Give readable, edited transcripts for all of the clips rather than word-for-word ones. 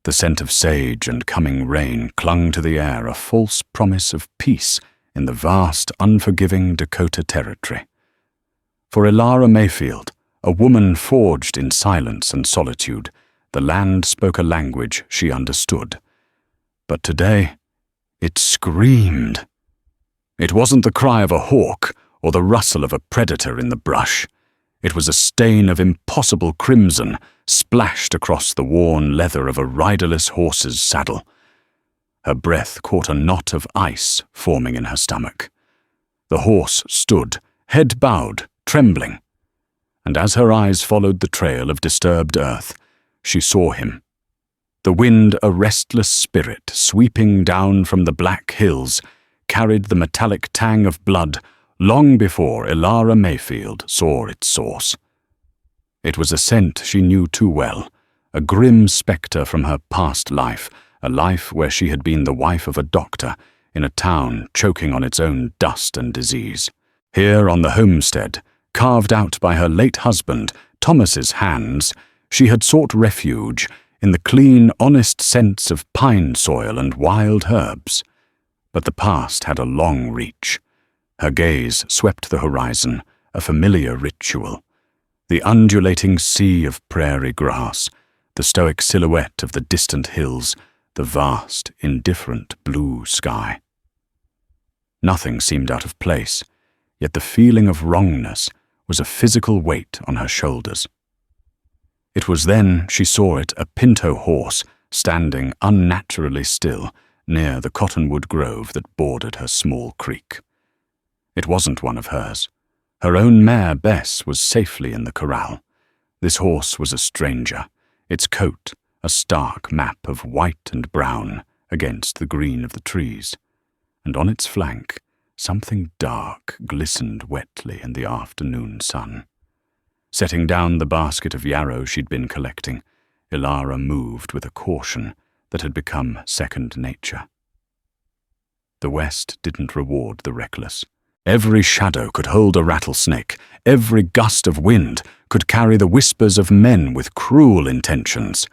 The scent of sage and coming rain clung to the air, a false promise of peace in the vast, unforgiving Dakota territory. For Elara Mayfield, a woman forged in silence and solitude, the land spoke a language she understood. But today, it screamed. It wasn't the cry of a hawk or the rustle of a predator in the brush. It was a stain of impossible crimson splashed across the worn leather of a riderless horse's saddle. Her breath caught a knot of ice forming in her stomach. The horse stood, head bowed, trembling. And as her eyes followed the trail of disturbed earth, she saw him. The wind, a restless spirit sweeping down from the black hills, carried the metallic tang of blood long before Elara Mayfield saw its source. It was a scent she knew too well, a grim spectre from her past life, a life where she had been the wife of a doctor in a town choking on its own dust and disease. Here on the homestead, carved out by her late husband, Thomas's hands, she had sought refuge in the clean, honest scents of pine soil and wild herbs. But the past had a long reach. Her gaze swept the horizon, a familiar ritual. The undulating sea of prairie grass, the stoic silhouette of the distant hills, the vast, indifferent blue sky. Nothing seemed out of place, yet the feeling of wrongness was a physical weight on her shoulders. It was then she saw it, a pinto horse, standing unnaturally still near the cottonwood grove that bordered her small creek. It wasn't one of hers. Her own mare, Bess, was safely in the corral. This horse was a stranger, its coat a stark map of white and brown against the green of the trees, and on its flank something dark glistened wetly in the afternoon sun. Setting down the basket of yarrow she'd been collecting, Elara moved with a caution that had become second nature. The West didn't reward the reckless. Every shadow could hold a rattlesnake. Every gust of wind could carry the whispers of men with cruel intentions.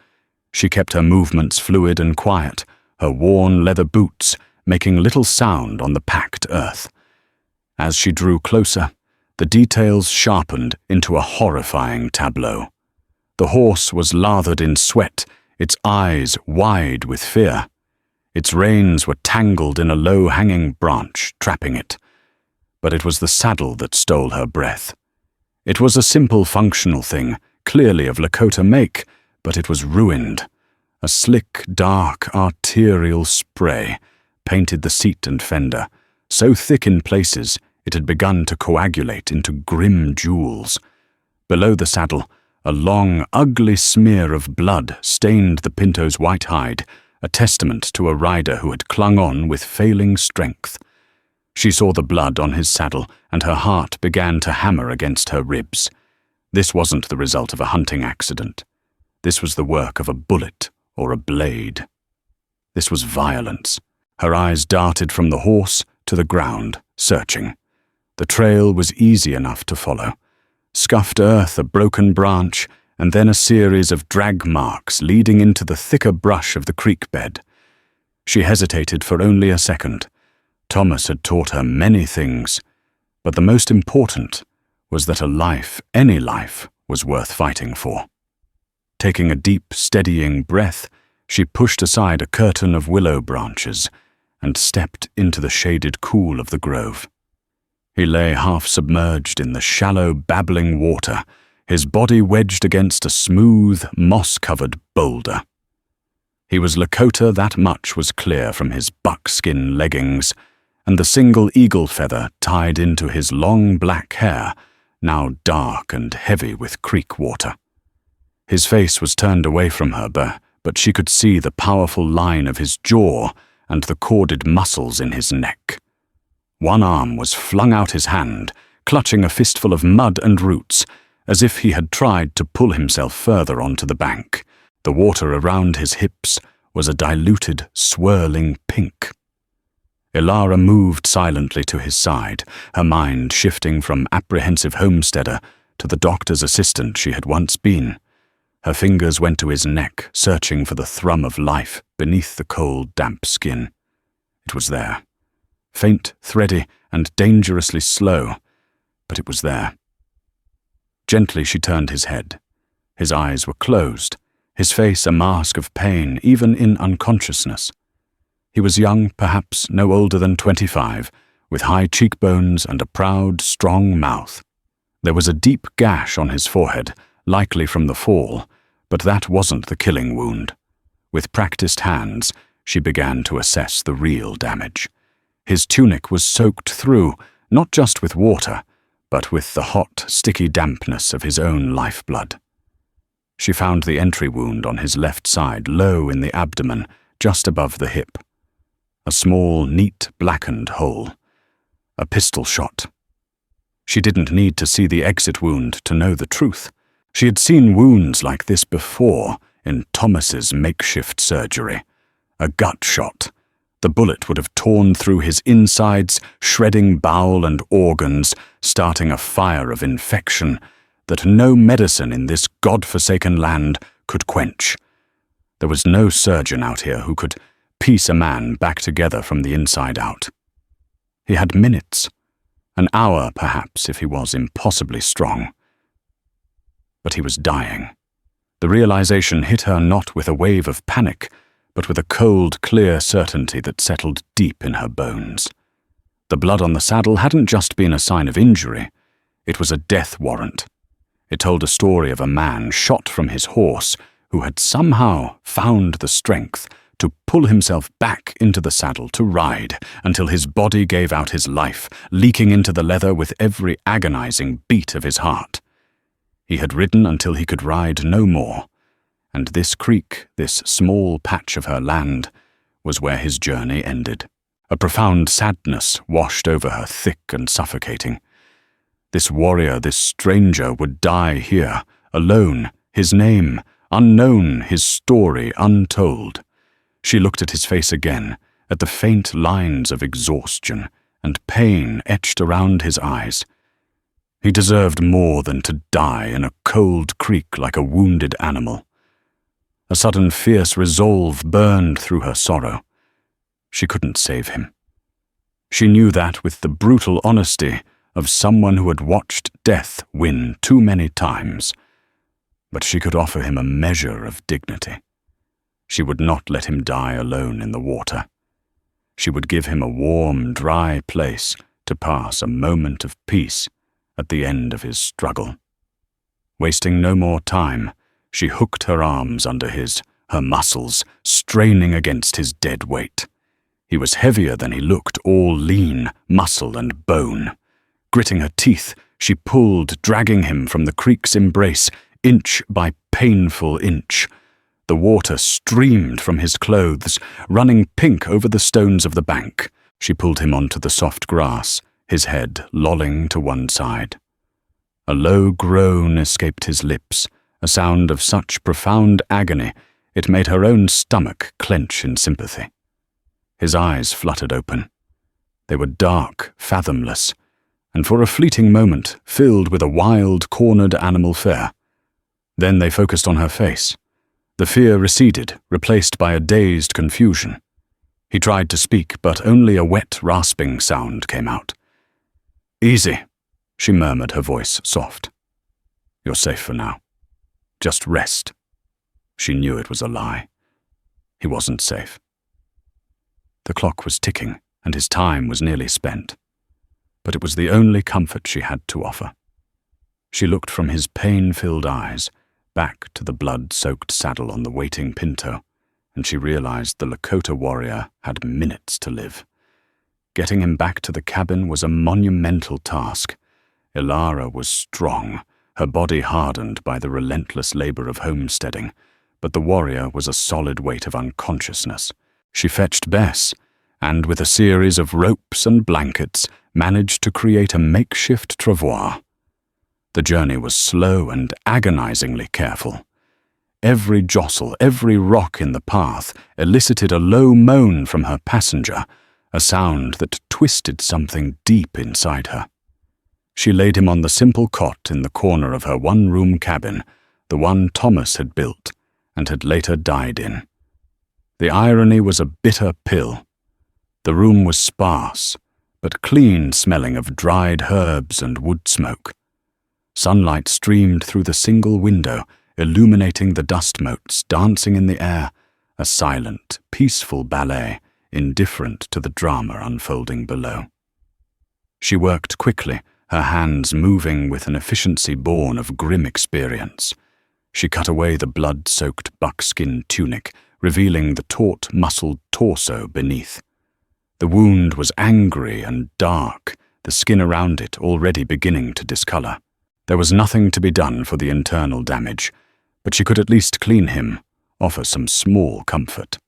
She kept her movements fluid and quiet, her worn leather boots making little sound on the packed earth. As she drew closer, the details sharpened into a horrifying tableau. The horse was lathered in sweat, its eyes wide with fear. Its reins were tangled in a low-hanging branch, trapping it. But it was the saddle that stole her breath. It was a simple functional thing, clearly of Lakota make, but it was ruined. A slick, dark, arterial spray painted the seat and fender, so thick in places it had begun to coagulate into grim jewels. Below the saddle, a long, ugly smear of blood stained the pinto's white hide, a testament to a rider who had clung on with failing strength. She saw the blood on his saddle, and her heart began to hammer against her ribs. This wasn't the result of a hunting accident. This was the work of a bullet or a blade. This was violence. Her eyes darted from the horse to the ground, searching. The trail was easy enough to follow. Scuffed earth, a broken branch, and then a series of drag marks leading into the thicker brush of the creek bed. She hesitated for only a second. Thomas had taught her many things, but the most important was that a life, any life, was worth fighting for. Taking a deep, steadying breath, she pushed aside a curtain of willow branches and stepped into the shaded cool of the grove. He lay half-submerged in the shallow, babbling water, his body wedged against a smooth, moss-covered boulder. He was Lakota, that much was clear from his buckskin leggings, and the single eagle feather tied into his long black hair, now dark and heavy with creek water. His face was turned away from her, but she could see the powerful line of his jaw and the corded muscles in his neck. One arm was flung out his hand, clutching a fistful of mud and roots, as if he had tried to pull himself further onto the bank. The water around his hips was a diluted, swirling pink. Elara moved silently to his side, her mind shifting from apprehensive homesteader to the doctor's assistant she had once been. Her fingers went to his neck, searching for the thrum of life beneath the cold, damp skin. It was there. Faint, thready, and dangerously slow, but it was there. Gently she turned his head. His eyes were closed, his face a mask of pain, even in unconsciousness. He was young, perhaps no older than 25, with high cheekbones and a proud, strong mouth. There was a deep gash on his forehead, likely from the fall, but that wasn't the killing wound. With practiced hands, she began to assess the real damage. His tunic was soaked through, not just with water, but with the hot, sticky dampness of his own lifeblood. She found the entry wound on his left side, low in the abdomen, just above the hip. A small, neat, blackened hole. A pistol shot. She didn't need to see the exit wound to know the truth. She had seen wounds like this before in Thomas's makeshift surgery. A gut shot. The bullet would have torn through his insides, shredding bowel and organs, starting a fire of infection that no medicine in this God-forsaken land could quench. There was no surgeon out here who could piece a man back together from the inside out. He had minutes, an hour perhaps if he was impossibly strong. But he was dying. The realization hit her not with a wave of panic, but with a cold, clear certainty that settled deep in her bones. The blood on the saddle hadn't just been a sign of injury. It was a death warrant. It told a story of a man shot from his horse who had somehow found the strength to pull himself back into the saddle to ride until his body gave out his life, leaking into the leather with every agonizing beat of his heart. He had ridden until he could ride no more, and this creek, this small patch of her land, was where his journey ended. A profound sadness washed over her, thick and suffocating. This warrior, this stranger, would die here, alone, his name unknown, his story untold. She looked at his face again, at the faint lines of exhaustion and pain etched around his eyes. He deserved more than to die in a cold creek like a wounded animal. A sudden fierce resolve burned through her sorrow. She couldn't save him. She knew that with the brutal honesty of someone who had watched death win too many times. But she could offer him a measure of dignity. She would not let him die alone in the water. She would give him a warm, dry place to pass a moment of peace at the end of his struggle. Wasting no more time, she hooked her arms under his, her muscles straining against his dead weight. He was heavier than he looked, all lean, muscle and bone. Gritting her teeth, she pulled, dragging him from the creek's embrace, inch by painful inch. The water streamed from his clothes, running pink over the stones of the bank. She pulled him onto the soft grass, his head lolling to one side. A low groan escaped his lips, a sound of such profound agony it made her own stomach clench in sympathy. His eyes fluttered open. They were dark, fathomless, and for a fleeting moment filled with a wild, cornered animal fear. Then they focused on her face. The fear receded, replaced by a dazed confusion. He tried to speak, but only a wet, rasping sound came out. "Easy," she murmured, her voice soft. "You're safe for now. Just rest." She knew it was a lie. He wasn't safe. The clock was ticking, and his time was nearly spent. But it was the only comfort she had to offer. She looked from his pain-filled eyes back to the blood-soaked saddle on the waiting pinto, and she realized the Lakota warrior had minutes to live. Getting him back to the cabin was a monumental task. Ilara was strong, her body hardened by the relentless labor of homesteading, but the warrior was a solid weight of unconsciousness. She fetched Bess, and with a series of ropes and blankets, managed to create a makeshift travois. The journey was slow and agonizingly careful. Every jostle, every rock in the path elicited a low moan from her passenger, a sound that twisted something deep inside her. She laid him on the simple cot in the corner of her one-room cabin, the one Thomas had built and had later died in. The irony was a bitter pill. The room was sparse, but clean smelling of dried herbs and wood smoke. Sunlight streamed through the single window, illuminating the dust motes dancing in the air, a silent, peaceful ballet, indifferent to the drama unfolding below. She worked quickly, her hands moving with an efficiency born of grim experience. She cut away the blood-soaked buckskin tunic, revealing the taut, muscled torso beneath. The wound was angry and dark, the skin around it already beginning to discolor. There was nothing to be done for the internal damage, but she could at least clean him, offer some small comfort.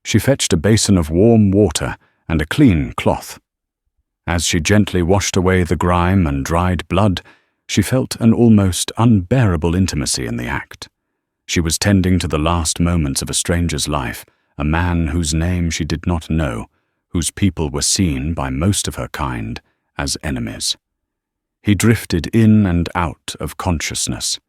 She fetched a basin of warm water and a clean cloth. As she gently washed away the grime and dried blood, she felt an almost unbearable intimacy in the act. She was tending to the last moments of a stranger's life, a man whose name she did not know, whose people were seen by most of her kind as enemies. He drifted in and out of consciousness.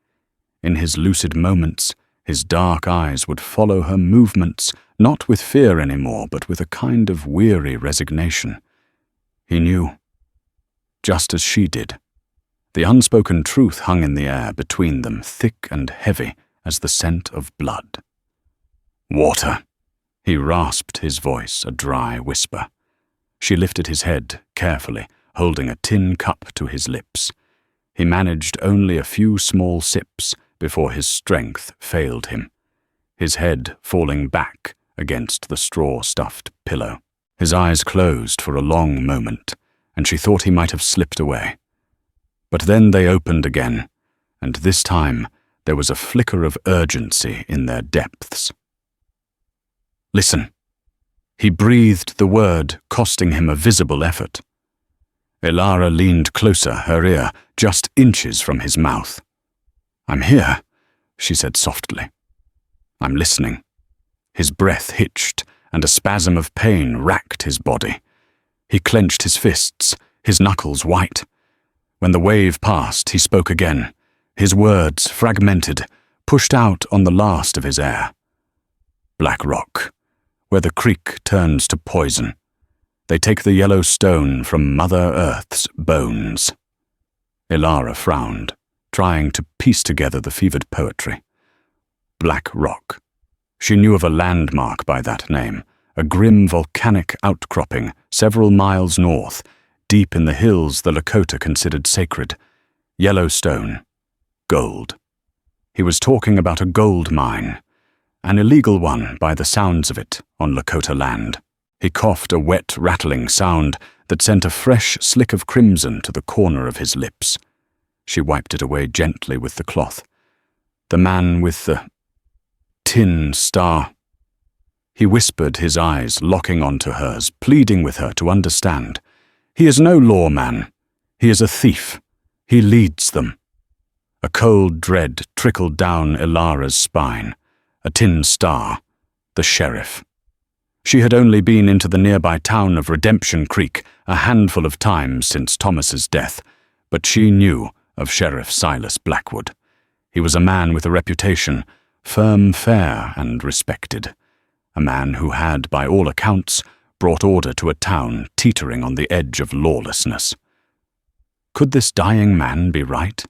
In his lucid moments, his dark eyes would follow her movements, not with fear anymore, but with a kind of weary resignation. He knew, just as she did. The unspoken truth hung in the air between them, thick and heavy as the scent of blood. "Water," he rasped, his voice a dry whisper. She lifted his head carefully, holding a tin cup to his lips. He managed only a few small sips before his strength failed him, his head falling back against the straw-stuffed pillow. His eyes closed for a long moment, and she thought he might have slipped away. But then they opened again, and this time there was a flicker of urgency in their depths. "Listen." He breathed the word, costing him a visible effort. Elara leaned closer, her ear just inches from his mouth. "I'm here," she said softly. "I'm listening." His breath hitched, and a spasm of pain racked his body. He clenched his fists, his knuckles white. When the wave passed, he spoke again, his words fragmented, pushed out on the last of his air. "Black rock, where the creek turns to poison. They take the yellow stone from Mother Earth's bones." Elara frowned, trying to piece together the fevered poetry. Black rock. She knew of a landmark by that name, a grim volcanic outcropping several miles north, deep in the hills the Lakota considered sacred. Yellowstone. Gold. He was talking about a gold mine, an illegal one by the sounds of it on Lakota land. He coughed a wet, rattling sound that sent a fresh slick of crimson to the corner of his lips. She wiped it away gently with the cloth. "The man with the tin star." He whispered, his eyes locking onto hers, pleading with her to understand. "He is no lawman. He is a thief. He leads them." A cold dread trickled down Elara's spine. A tin star. The sheriff. She had only been into the nearby town of Redemption Creek a handful of times since Thomas's death, but she knew of Sheriff Silas Blackwood. He was a man with a reputation, firm, fair, and respected. A man who had, by all accounts, brought order to a town teetering on the edge of lawlessness. Could this dying man be right?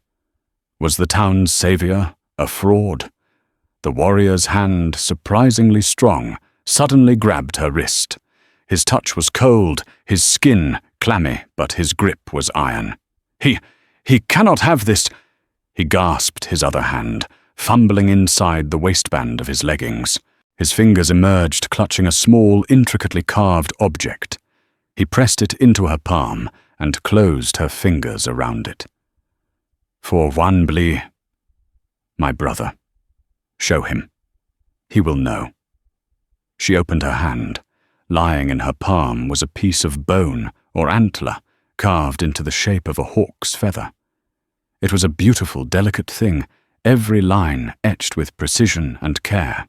Was the town's savior a fraud? The warrior's hand, surprisingly strong, suddenly grabbed her wrist. His touch was cold, his skin clammy, but his grip was iron. He cannot have this." He gasped his other hand, fumbling inside the waistband of his leggings. His fingers emerged, clutching a small, intricately carved object. He pressed it into her palm and closed her fingers around it. "For Wanbli, my brother. Show him. He will know." She opened her hand. Lying in her palm was a piece of bone or antler carved into the shape of a hawk's feather. It was a beautiful, delicate thing, every line etched with precision and care.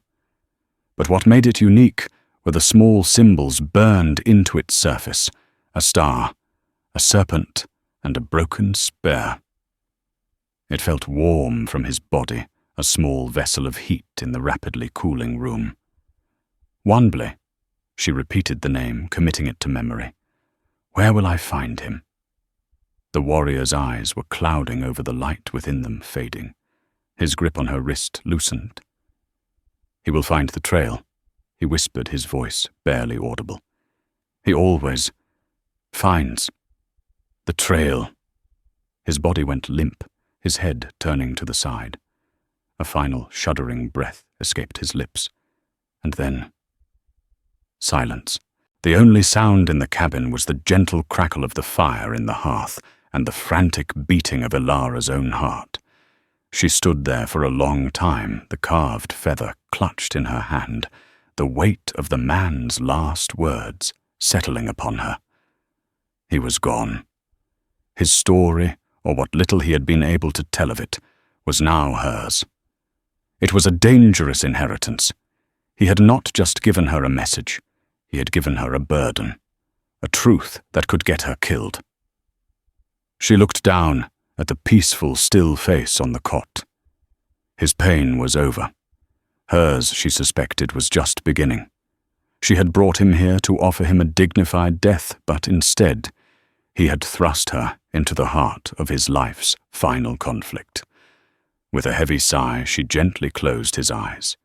But what made it unique were the small symbols burned into its surface, a star, a serpent, and a broken spear. It felt warm from his body, a small vessel of heat in the rapidly cooling room. Wanbley. She repeated the name, committing it to memory. Where will I find him? The warrior's eyes were clouding over the light within them, fading. His grip on her wrist loosened. He will find the trail, he whispered, his voice barely audible. He always finds the trail. His body went limp, his head turning to the side. A final shuddering breath escaped his lips. And then silence. The only sound in the cabin was the gentle crackle of the fire in the hearth and the frantic beating of Ilara's own heart. She stood there for a long time, the carved feather clutched in her hand, the weight of the man's last words settling upon her. He was gone. His story, or what little he had been able to tell of it, was now hers. It was a dangerous inheritance. He had not just given her a message, he had given her a burden, a truth that could get her killed. She looked down at the peaceful, still face on the cot. His pain was over. Hers, she suspected, was just beginning. She had brought him here to offer him a dignified death, but instead, he had thrust her into the heart of his life's final conflict. With a heavy sigh, she gently closed his eyes.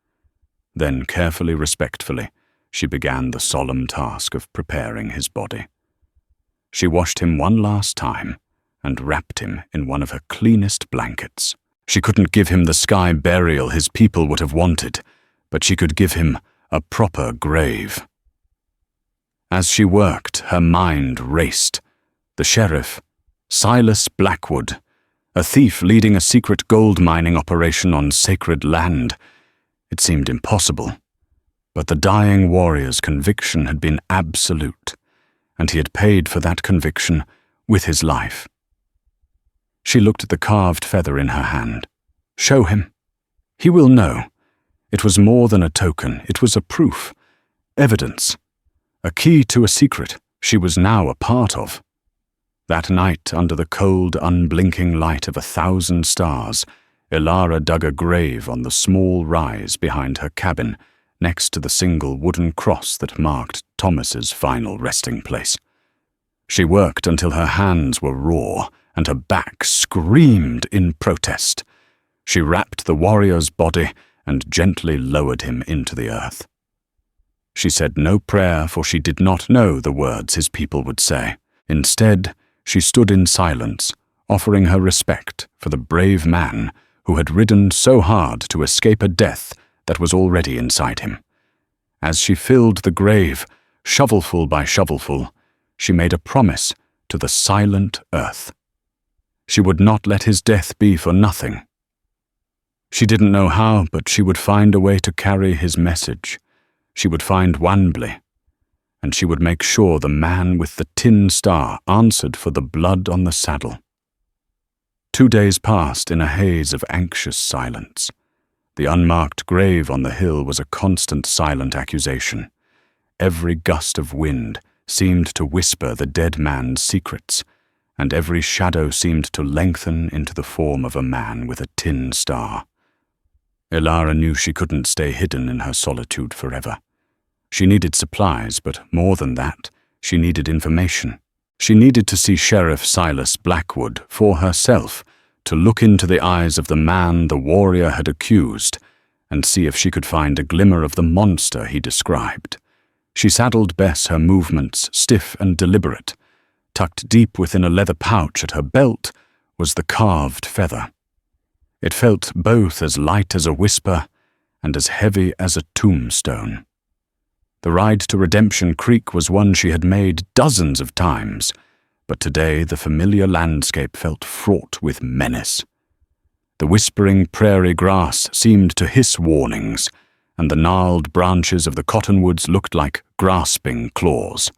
Then, carefully, respectfully, she began the solemn task of preparing his body. She washed him one last time and wrapped him in one of her cleanest blankets. She couldn't give him the sky burial his people would have wanted, but she could give him a proper grave. As she worked, her mind raced. The sheriff, Silas Blackwood, a thief leading a secret gold mining operation on sacred land. It seemed impossible, but the dying warrior's conviction had been absolute, and he had paid for that conviction with his life. She looked at the carved feather in her hand. Show him. He will know. It was more than a token, it was a proof, evidence, a key to a secret she was now a part of. That night, under the cold, unblinking light of 1,000 stars, Ilara dug a grave on the small rise behind her cabin, next to the single wooden cross that marked Thomas's final resting place. She worked until her hands were raw and her back screamed in protest. She wrapped the warrior's body and gently lowered him into the earth. She said no prayer, for she did not know the words his people would say. Instead, she stood in silence, offering her respect for the brave man who had ridden so hard to escape a death that was already inside him. As she filled the grave, shovelful by shovelful, she made a promise to the silent earth. She would not let his death be for nothing. She didn't know how, but she would find a way to carry his message. She would find Wanbley, and she would make sure the man with the tin star answered for the blood on the saddle. 2 days passed in a haze of anxious silence. The unmarked grave on the hill was a constant silent accusation. Every gust of wind seemed to whisper the dead man's secrets, and every shadow seemed to lengthen into the form of a man with a tin star. Ilara knew she couldn't stay hidden in her solitude forever. She needed supplies, but more than that, she needed information. She needed to see Sheriff Silas Blackwood for herself, to look into the eyes of the man the warrior had accused, and see if she could find a glimmer of the monster he described. She saddled Bess, her movements stiff and deliberate. Tucked deep within a leather pouch at her belt was the carved feather. It felt both as light as a whisper and as heavy as a tombstone. The ride to Redemption Creek was one she had made dozens of times, but today the familiar landscape felt fraught with menace. The whispering prairie grass seemed to hiss warnings, and the gnarled branches of the cottonwoods looked like grasping claws.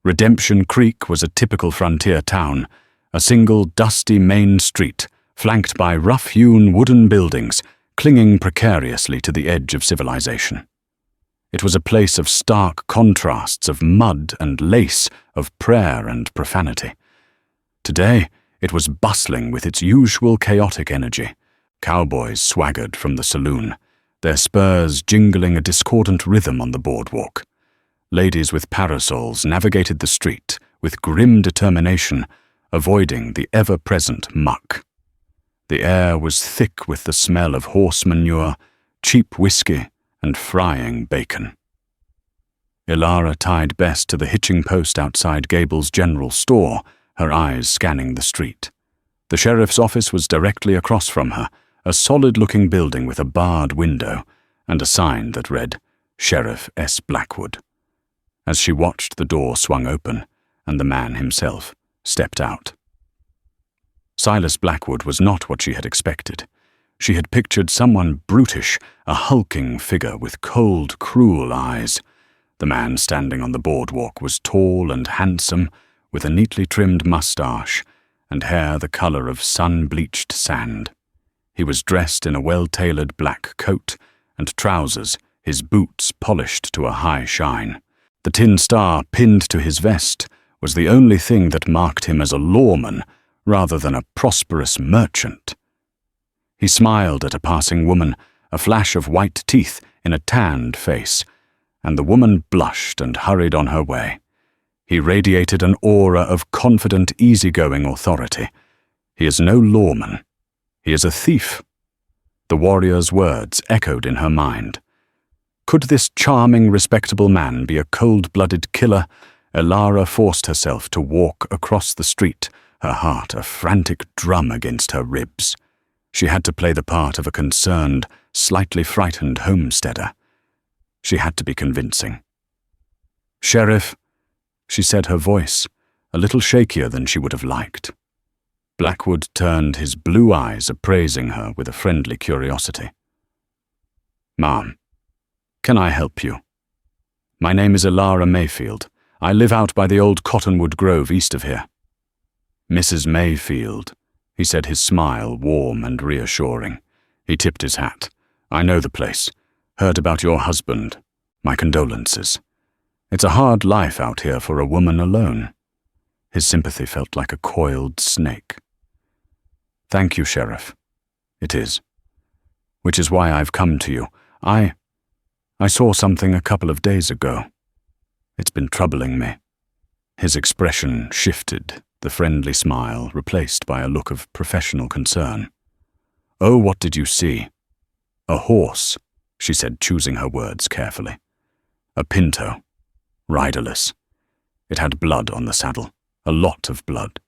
Redemption Creek was a typical frontier town, a single dusty main street, flanked by rough-hewn wooden buildings, clinging precariously to the edge of civilization. It was a place of stark contrasts of mud and lace, of prayer and profanity. Today, It was bustling with its usual chaotic energy. Cowboys swaggered from the saloon, their spurs jingling a discordant rhythm on the boardwalk. Ladies with parasols navigated the street with grim determination, avoiding the ever-present muck. The air was thick with the smell of horse manure, cheap whiskey, and frying bacon. Ilara tied Bess to the hitching post outside Gable's general store, her eyes scanning the street. The sheriff's office was directly across from her, a solid-looking building with a barred window and a sign that read, Sheriff S. Blackwood. As she watched, the door swung open, and the man himself stepped out. Silas Blackwood was not what she had expected. She had pictured someone brutish, a hulking figure with cold, cruel eyes. The man standing on the boardwalk was tall and handsome, with a neatly trimmed mustache and hair the color of sun-bleached sand. He was dressed in a well-tailored black coat and trousers, his boots polished to a high shine. The tin star pinned to his vest was the only thing that marked him as a lawman rather than a prosperous merchant. He smiled at a passing woman, a flash of white teeth in a tanned face, and the woman blushed and hurried on her way. He radiated an aura of confident, easygoing authority. He is no lawman. He is a thief. The warrior's words echoed in her mind. Could this charming, respectable man be a cold-blooded killer? Ilara forced herself to walk across the street, her heart a frantic drum against her ribs. She had to play the part of a concerned, slightly frightened homesteader. She had to be convincing. "Sheriff," she said, her voice a little shakier than she would have liked. Blackwood turned his blue eyes appraising her with a friendly curiosity. "Ma'am, can I help you? My name is Ilara Mayfield. I live out by the old cottonwood grove east of here." "Mrs. Mayfield," he said, his smile warm and reassuring. He tipped his hat. "I know the place. Heard about your husband. My condolences. It's a hard life out here for a woman alone." His sympathy felt like a coiled snake. "Thank you, Sheriff. It is. Which is why I've come to you. I saw something a couple of days ago. It's been troubling me." His expression shifted, the friendly smile replaced by a look of professional concern. "Oh, what did you see?" "A horse," she said, choosing her words carefully. "A pinto. Riderless. It had blood on the saddle, a lot of blood.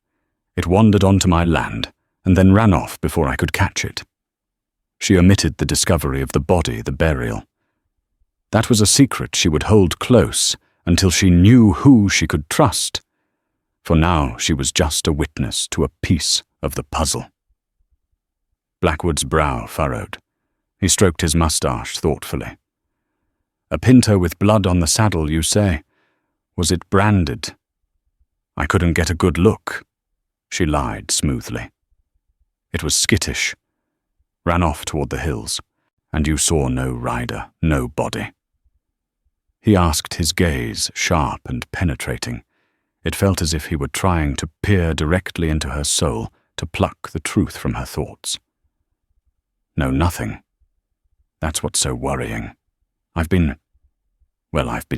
It wandered onto my land, and then ran off before I could catch it." She omitted the discovery of the body, the burial. That was a secret she would hold close until she knew who she could trust. For now she was just a witness to a piece of the puzzle. Blackwood's brow furrowed. He stroked his mustache thoughtfully. "A pinto with blood on the saddle, you say? Was it branded?" "I couldn't get a good look," she lied smoothly. "It was skittish. Ran off toward the hills, and you saw no rider, no body." He asked, his gaze sharp and penetrating. It felt as if he were trying to peer directly into her soul to pluck the truth from her thoughts. "No, nothing. That's what's so worrying. I've been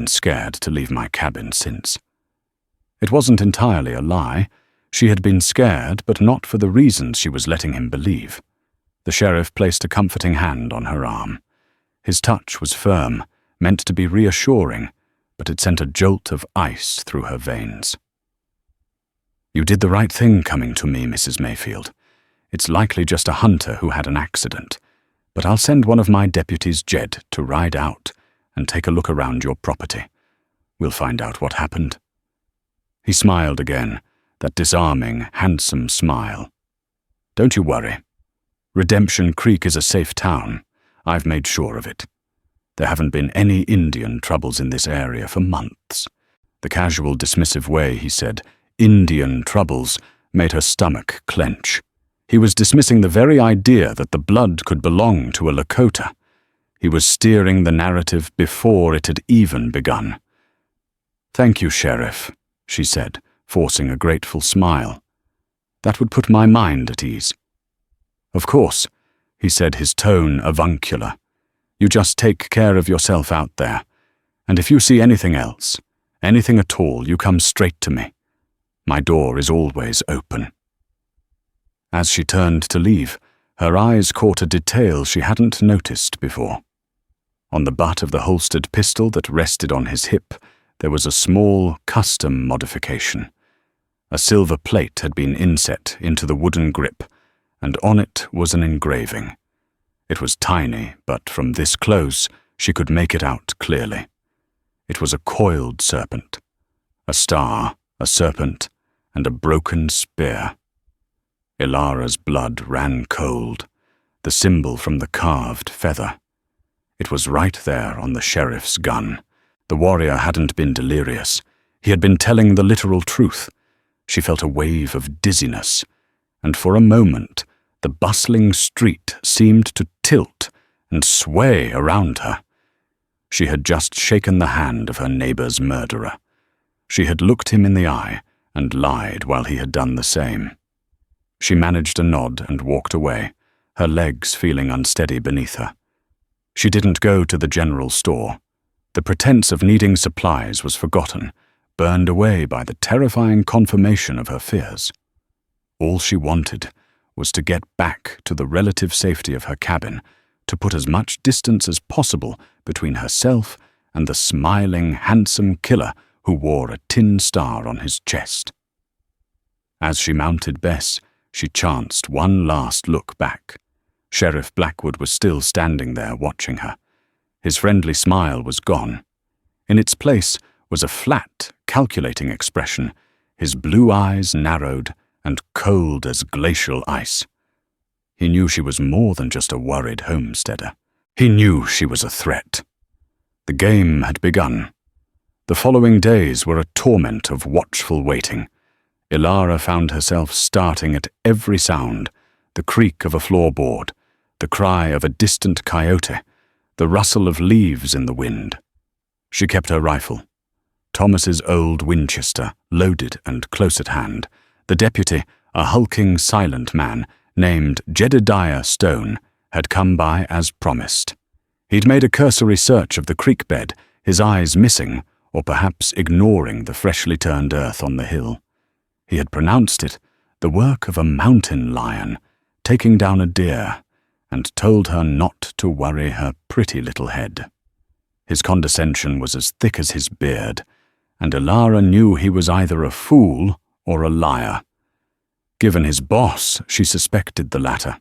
scared to leave my cabin since." It wasn't entirely a lie. She had been scared, but not for the reasons she was letting him believe. The sheriff placed a comforting hand on her arm. His touch was firm, meant to be reassuring, but it sent a jolt of ice through her veins. "You did the right thing coming to me, Mrs. Mayfield. It's likely just a hunter who had an accident, but I'll send one of my deputies, Jed, to ride out and take a look around your property. We'll find out what happened." He smiled again, that disarming, handsome smile. "Don't you worry. Redemption Creek is a safe town. I've made sure of it. There haven't been any Indian troubles in this area for months." The casual, dismissive way he said, "Indian troubles," made her stomach clench. He was dismissing the very idea that the blood could belong to a Lakota. He was steering the narrative before it had even begun. "Thank you, Sheriff," she said, forcing a grateful smile. That would put my mind at ease. Of course, he said, his tone avuncular. You just take care of yourself out there, and if you see anything else, anything at all, you come straight to me. My door is always open. As she turned to leave, her eyes caught a detail she hadn't noticed before. On the butt of the holstered pistol that rested on his hip, there was a small custom modification. A silver plate had been inset into the wooden grip, and on it was an engraving. It was tiny, but from this close she could make it out clearly. It was a coiled serpent, a star, a serpent, and a broken spear. Ilara's blood ran cold, the symbol from the carved feather. It was right there on the sheriff's gun. The warrior hadn't been delirious. He had been telling the literal truth. She felt a wave of dizziness, and for a moment the bustling street seemed to tilt and sway around her. She had just shaken the hand of her neighbor's murderer. She had looked him in the eye and lied while he had done the same. She managed a nod and walked away, her legs feeling unsteady beneath her. She didn't go to the general store. The pretense of needing supplies was forgotten, burned away by the terrifying confirmation of her fears. All she wanted was to get back to the relative safety of her cabin, to put as much distance as possible between herself and the smiling, handsome killer who wore a tin star on his chest. As she mounted Bess, she chanced one last look back. Sheriff Blackwood was still standing there watching her. His friendly smile was gone. In its place was a flat, calculating expression, his blue eyes narrowed and cold as glacial ice. He knew she was more than just a worried homesteader. He knew she was a threat. The game had begun. The following days were a torment of watchful waiting. Ilara found herself starting at every sound, the creak of a floorboard, the cry of a distant coyote, the rustle of leaves in the wind. She kept her rifle. Thomas's old Winchester, loaded and close at hand. The deputy, a hulking, silent man named Jedediah Stone, had come by as promised. He'd made a cursory search of the creek bed, his eyes missing, or perhaps ignoring the freshly turned earth on the hill. He had pronounced it the work of a mountain lion, taking down a deer, and told her not to worry her pretty little head. His condescension was as thick as his beard, and Ilara knew he was either a fool or a liar. Given his boss, she suspected the latter.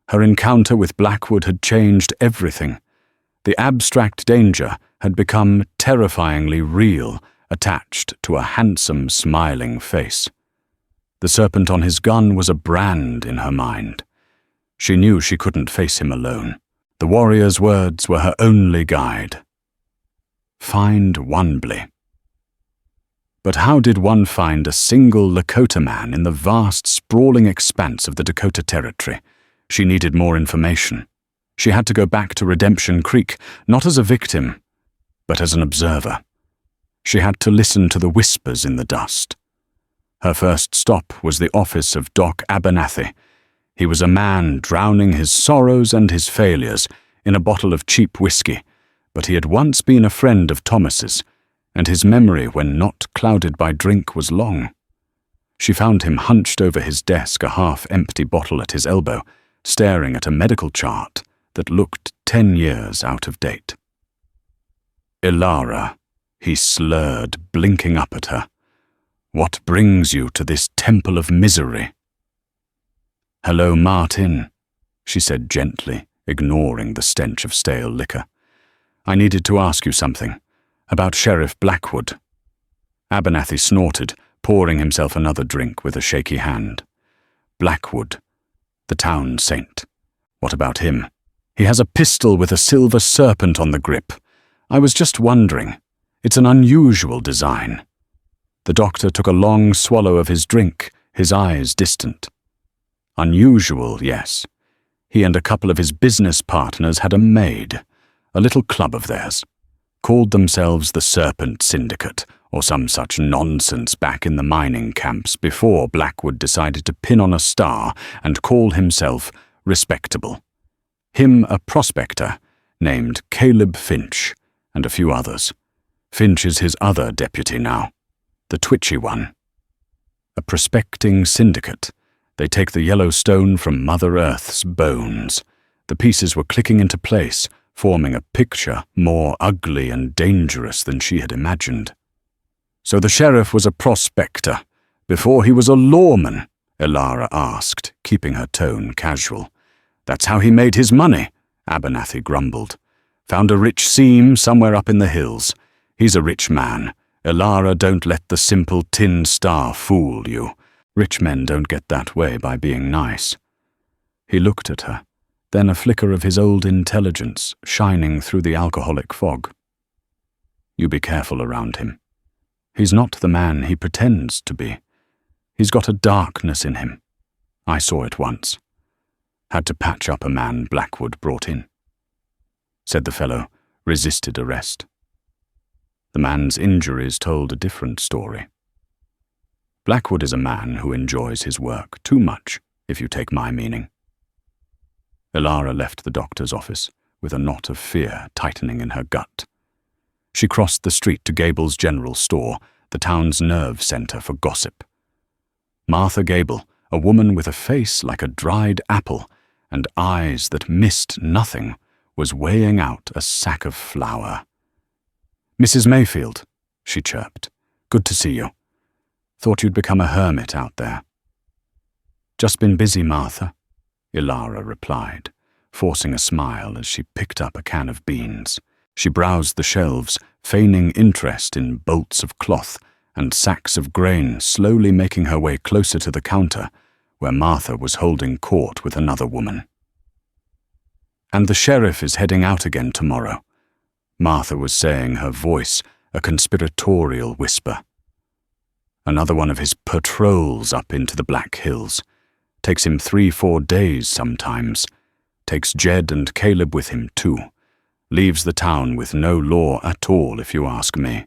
Her encounter with Blackwood had changed everything. The abstract danger had become terrifyingly real, attached to a handsome, smiling face. The serpent on his gun was a brand in her mind. She knew she couldn't face him alone. The warrior's words were her only guide. Find Wanbley. But how did one find a single Lakota man in the vast, sprawling expanse of the Dakota Territory? She needed more information. She had to go back to Redemption Creek, not as a victim, but as an observer. She had to listen to the whispers in the dust. Her first stop was the office of Doc Abernathy. He was a man drowning his sorrows and his failures in a bottle of cheap whiskey, but he had once been a friend of Thomas's, and his memory, when not clouded by drink, was long. She found him hunched over his desk, a half-empty bottle at his elbow, staring at a medical chart that looked 10 years out of date. Ilara, he slurred, blinking up at her. What brings you to this temple of misery? Hello, Martin, she said gently, ignoring the stench of stale liquor. I needed to ask you something, about Sheriff Blackwood. Abernathy snorted, pouring himself another drink with a shaky hand. Blackwood, the town saint. What about him? He has a pistol with a silver serpent on the grip. I was just wondering. It's an unusual design. The doctor took a long swallow of his drink, his eyes distant. Unusual, yes. He and a couple of his business partners had a maid, a little club of theirs. Called themselves the Serpent Syndicate, or some such nonsense back in the mining camps before Blackwood decided to pin on a star and call himself respectable. Him a prospector named Caleb Finch, and a few others. Finch is his other deputy now, the twitchy one. A prospecting syndicate. They take the yellow stone from Mother Earth's bones. The pieces were clicking into place, forming a picture more ugly and dangerous than she had imagined. So the sheriff was a prospector, before he was a lawman? Elara asked, keeping her tone casual. That's how he made his money, Abernathy grumbled. Found a rich seam somewhere up in the hills. He's a rich man. Elara, don't let the simple tin star fool you. Rich men don't get that way by being nice. He looked at her, then a flicker of his old intelligence shining through the alcoholic fog. You be careful around him. He's not the man he pretends to be. He's got a darkness in him. I saw it once. Had to patch up a man Blackwood brought in. Said the fellow, resisted arrest. The man's injuries told a different story. Blackwood is a man who enjoys his work too much, if you take my meaning. Elara left the doctor's office with a knot of fear tightening in her gut. She crossed the street to Gable's General Store, the town's nerve center for gossip. Martha Gable, a woman with a face like a dried apple and eyes that missed nothing, was weighing out a sack of flour. Mrs. Mayfield, she chirped. Good to see you. Thought you'd become a hermit out there. Just been busy, Martha, Elara replied, forcing a smile as she picked up a can of beans. She browsed the shelves, feigning interest in bolts of cloth and sacks of grain, slowly making her way closer to the counter, where Martha was holding court with another woman. And the sheriff is heading out again tomorrow, Martha was saying, her voice a conspiratorial whisper. Another one of his patrols up into the Black Hills. Takes him 3-4 days sometimes. Takes Jed and Caleb with him too. Leaves the town with no law at all, if you ask me.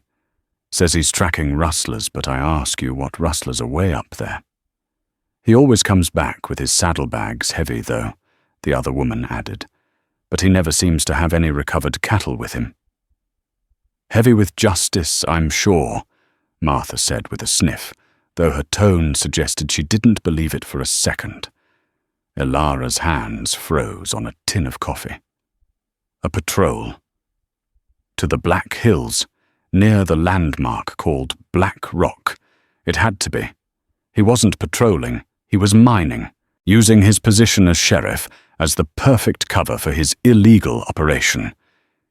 Says he's tracking rustlers, but I ask you what rustlers are way up there. He always comes back with his saddlebags heavy, though, the other woman added. But he never seems to have any recovered cattle with him. Heavy with justice, I'm sure, Martha said with a sniff, though her tone suggested she didn't believe it for a second. Elara's hands froze on a tin of coffee. A patrol. To the Black Hills, near the landmark called Black Rock. It had to be. He wasn't patrolling, he was mining, using his position as sheriff as the perfect cover for his illegal operation.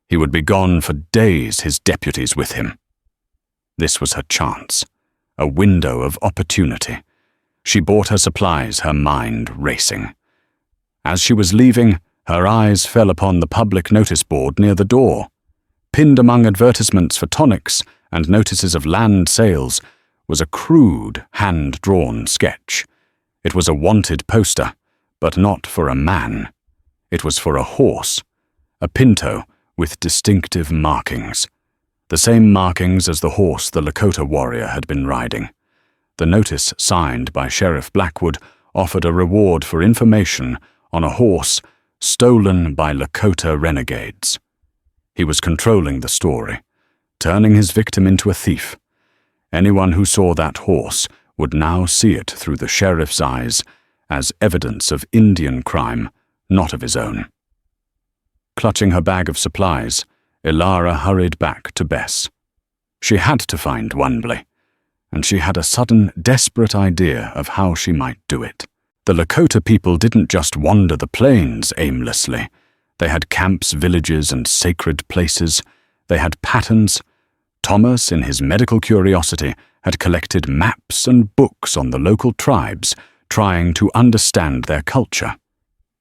He would be gone for days, his deputies with him. This was her chance, a window of opportunity. She bought her supplies, her mind racing. As she was leaving, her eyes fell upon the public notice board near the door. Pinned among advertisements for tonics and notices of land sales was a crude, hand-drawn sketch. It was a wanted poster, but not for a man. It was for a horse, a pinto with distinctive markings. The same markings as the horse the Lakota warrior had been riding. The notice, signed by Sheriff Blackwood, offered a reward for information on a horse stolen by Lakota renegades. He was controlling the story, turning his victim into a thief. Anyone who saw that horse would now see it through the sheriff's eyes as evidence of Indian crime, not of his own. Clutching her bag of supplies, Elara hurried back to Bess. She had to find Wanbley, and she had a sudden, desperate idea of how she might do it. The Lakota people didn't just wander the plains aimlessly. They had camps, villages, and sacred places. They had patterns. Thomas, in his medical curiosity, had collected maps and books on the local tribes, trying to understand their culture.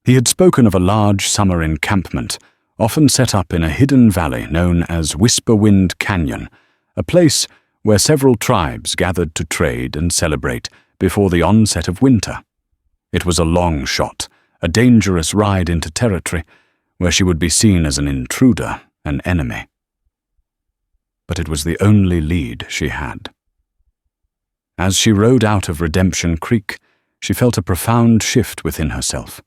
He had spoken of a large summer encampment, often set up in a hidden valley known as Whisperwind Canyon, a place where several tribes gathered to trade and celebrate before the onset of winter. It was a long shot, a dangerous ride into territory, where she would be seen as an intruder, an enemy. but it was the only lead she had. As she rode out of Redemption Creek, she felt a profound shift within herself.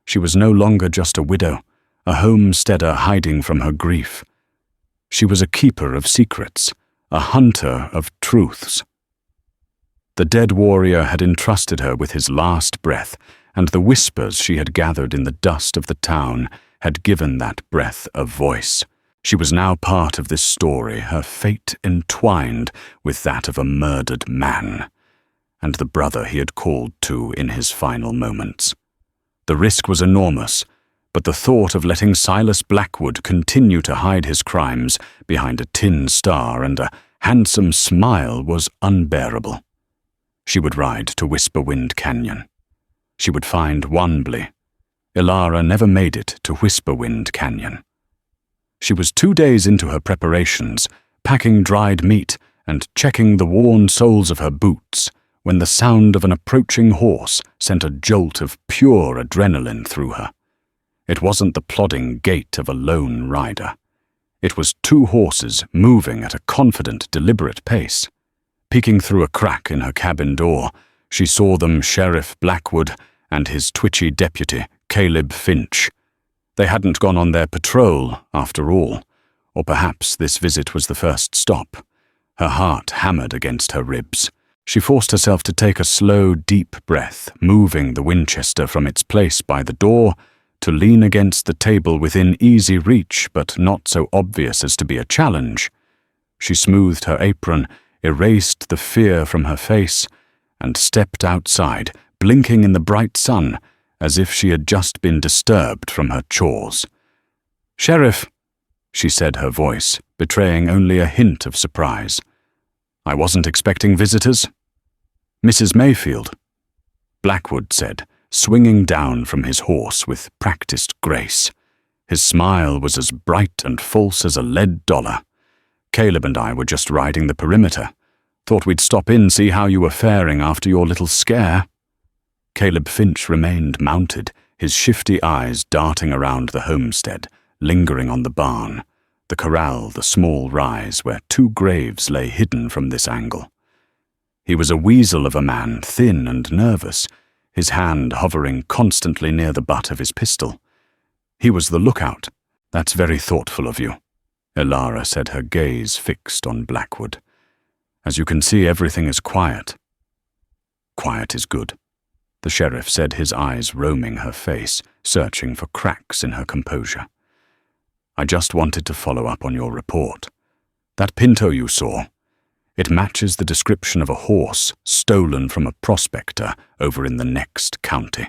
She was no longer just a widow, a homesteader hiding from her grief. She was a keeper of secrets, a hunter of truths. The dead warrior had entrusted her with his last breath, and the whispers she had gathered in the dust of the town had given that breath a voice. She was now part of this story, her fate entwined with that of a murdered man, and the brother he had called to in his final moments. The risk was enormous, but the thought of letting Silas Blackwood continue to hide his crimes behind a tin star and a handsome smile was unbearable. She would ride to Whisperwind Canyon. She would find Wanbley. Ilara never made it to Whisperwind Canyon. She was 2 days into her preparations, packing dried meat and checking the worn soles of her boots, when the sound of an approaching horse sent a jolt of pure adrenaline through her. It wasn't the plodding gait of a lone rider. It was 2 horses moving at a confident, deliberate pace. Peeking through a crack in her cabin door, she saw them Sheriff Blackwood and his twitchy deputy, Caleb Finch. They hadn't gone on their patrol, after all, or perhaps this visit was the first stop. Her heart hammered against her ribs. She forced herself to take a slow, deep breath, moving the Winchester from its place by the door to lean against the table within easy reach but not so obvious as to be a challenge. She smoothed her apron, erased the fear from her face, and stepped outside, blinking in the bright sun, as if she had just been disturbed from her chores. "Sheriff," she said, her voice betraying only a hint of surprise. "I wasn't expecting visitors." "Mrs. Mayfield," Blackwood said, swinging down from his horse with practiced grace. His smile was as bright and false as a lead dollar. "Caleb and I were just riding the perimeter. Thought we'd stop in, see how you were faring after your little scare." Caleb Finch remained mounted, his shifty eyes darting around the homestead, lingering on the barn, the corral, the small rise where 2 graves lay hidden from this angle. He was a weasel of a man, thin and nervous, his hand hovering constantly near the butt of his pistol. He was the lookout. "That's very thoughtful of you," Ilara said, her gaze fixed on Blackwood. "As you can see, everything is quiet." "Quiet is good," the sheriff said, his eyes roaming her face, searching for cracks in her composure. "I just wanted to follow up on your report. That pinto you saw, it matches the description of a horse stolen from a prospector over in the next county.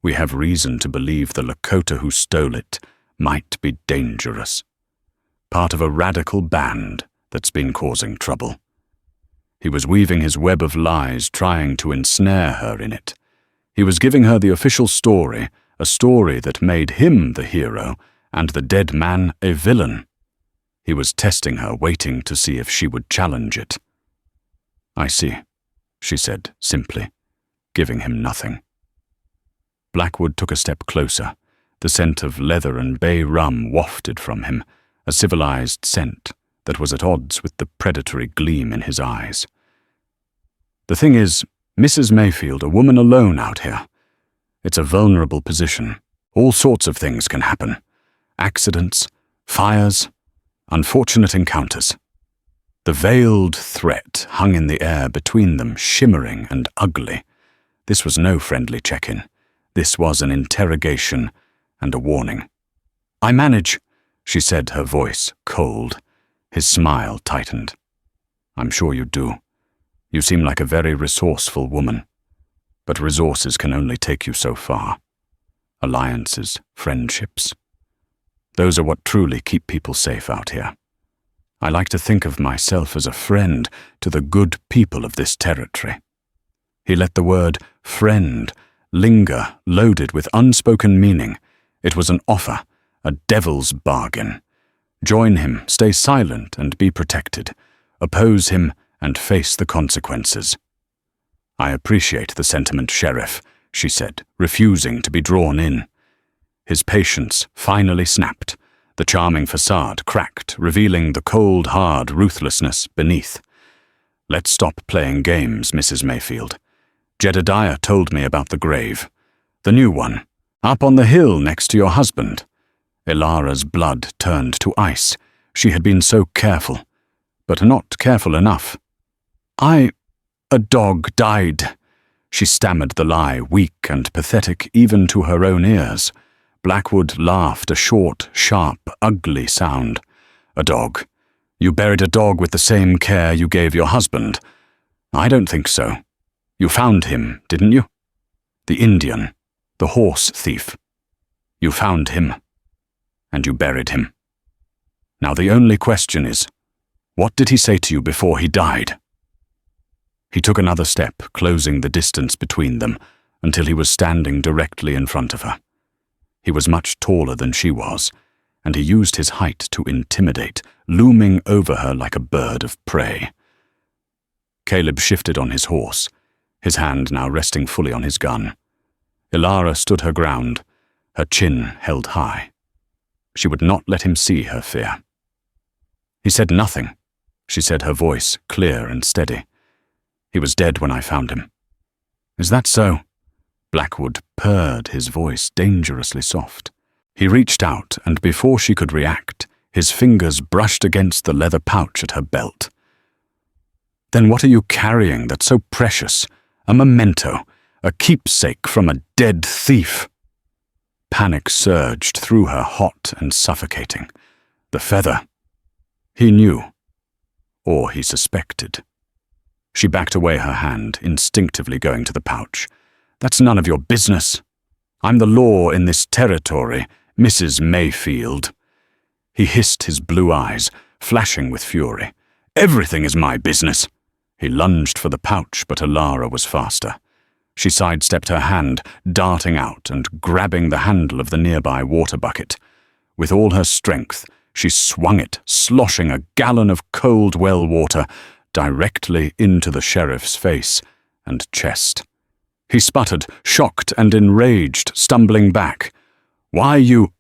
We have reason to believe the Lakota who stole it might be dangerous. Part of a radical band that's been causing trouble. He was weaving his web of lies, trying to ensnare her in it. He was giving her the official story, a story that made him the hero and the dead man a villain. He was testing her, waiting to see if she would challenge it." "I see," she said simply, giving him nothing. Blackwood took a step closer. The scent of leather and bay rum wafted from him, a civilized scent that was at odds with the predatory gleam in his eyes. "The thing is, Mrs. Mayfield, a woman alone out here. It's a vulnerable position. All sorts of things can happen. Accidents, fires, unfortunate encounters." The veiled threat hung in the air between them, shimmering and ugly. This was no friendly check-in. This was an interrogation and a warning. "I manage," she said, her voice cold. His smile tightened. "I'm sure you do. You seem like a very resourceful woman. But resources can only take you so far. Alliances, friendships. Those are what truly keep people safe out here. I like to think of myself as a friend to the good people of this territory." He let the word friend linger, loaded with unspoken meaning. It was an offer, a devil's bargain. Join him, stay silent and be protected. Oppose him and face the consequences. "I appreciate the sentiment, Sheriff," she said, refusing to be drawn in. His patience finally snapped. The charming facade cracked, revealing the cold, hard ruthlessness beneath. "Let's stop playing games, Mrs. Mayfield. Jedediah told me about the grave. The new one, up on the hill next to your husband." Ilara's blood turned to ice. She had been so careful, but not careful enough. A dog died." She stammered the lie, weak and pathetic even to her own ears. Blackwood laughed, a short, sharp, ugly sound. "A dog? You buried a dog with the same care you gave your husband?" "I don't think so. You found him, didn't you? The Indian, the horse thief. You found him, and you buried him. Now the only question is, what did he say to you before he died?" He took another step, closing the distance between them, until he was standing directly in front of her. He was much taller than she was, and he used his height to intimidate, looming over her like a bird of prey. Caleb shifted on his horse, his hand now resting fully on his gun. Ilara stood her ground, her chin held high. She would not let him see her fear. "He said nothing," she said, her voice clear and steady. "He was dead when I found him." "Is that so?" Blackwood purred, his voice dangerously soft. He reached out, and before she could react, his fingers brushed against the leather pouch at her belt. "Then what are you carrying that's so precious? A memento, a keepsake from a dead thief?" Panic surged through her, hot and suffocating. The feather. He knew. Or he suspected. She backed away her hand, instinctively going to the pouch. "That's none of your business. I'm the law in this territory, Mrs. Mayfield." He hissed, his blue eyes flashing with fury. "Everything is my business." He lunged for the pouch, but Ilara was faster. She sidestepped her hand, darting out and grabbing the handle of the nearby water bucket. With all her strength, she swung it, sloshing a gallon of cold well water directly into the sheriff's face and chest. He sputtered, shocked and enraged, stumbling back. "Why you—"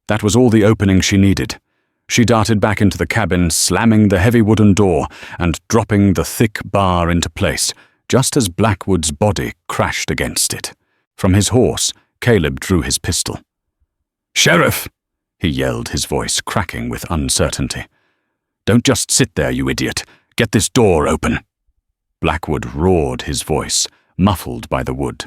That was all the opening she needed. She darted back into the cabin, slamming the heavy wooden door and dropping the thick bar into place, just as Blackwood's body crashed against it. From his horse, Caleb drew his pistol. "Sheriff!" he yelled, his voice cracking with uncertainty. "Don't just sit there, you idiot. Get this door open." Blackwood roared, his voice muffled by the wood.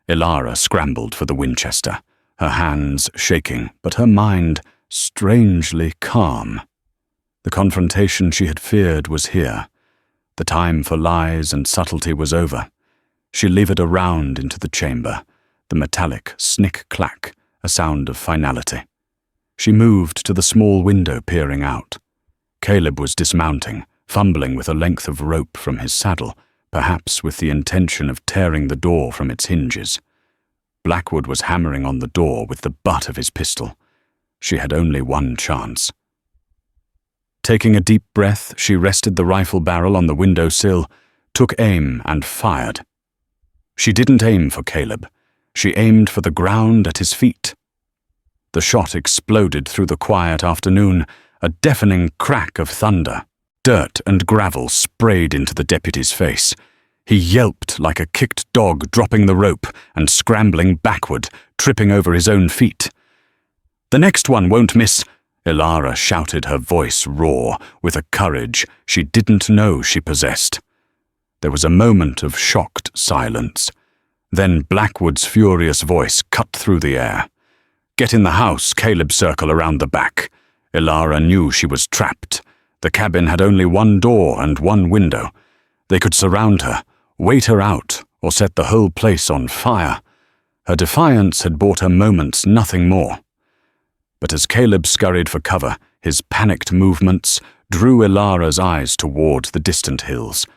Ilara scrambled for the Winchester, her hands shaking, but her mind strangely calm. The confrontation she had feared was here. The time for lies and subtlety was over. She levered around into the chamber, the metallic snick-clack, a sound of finality. She moved to the small window, peering out. Caleb was dismounting, fumbling with a length of rope from his saddle, perhaps with the intention of tearing the door from its hinges. Blackwood was hammering on the door with the butt of his pistol. She had only one chance. Taking a deep breath, she rested the rifle barrel on the windowsill, took aim and fired. She didn't aim for Caleb. She aimed for the ground at his feet. The shot exploded through the quiet afternoon, a deafening crack of thunder. Dirt and gravel sprayed into the deputy's face. He yelped like a kicked dog, dropping the rope and scrambling backward, tripping over his own feet. "The next one won't miss," Ilara shouted, her voice raw, with a courage she didn't know she possessed. There was a moment of shocked silence. Then Blackwood's furious voice cut through the air. "Get in the house, Caleb, circle around the back." Ilara knew she was trapped. The cabin had only one door and one window. They could surround her, wait her out, or set the whole place on fire. Her defiance had bought her moments, nothing more. But as Caleb scurried for cover, his panicked movements drew Ilara's eyes toward the distant hills,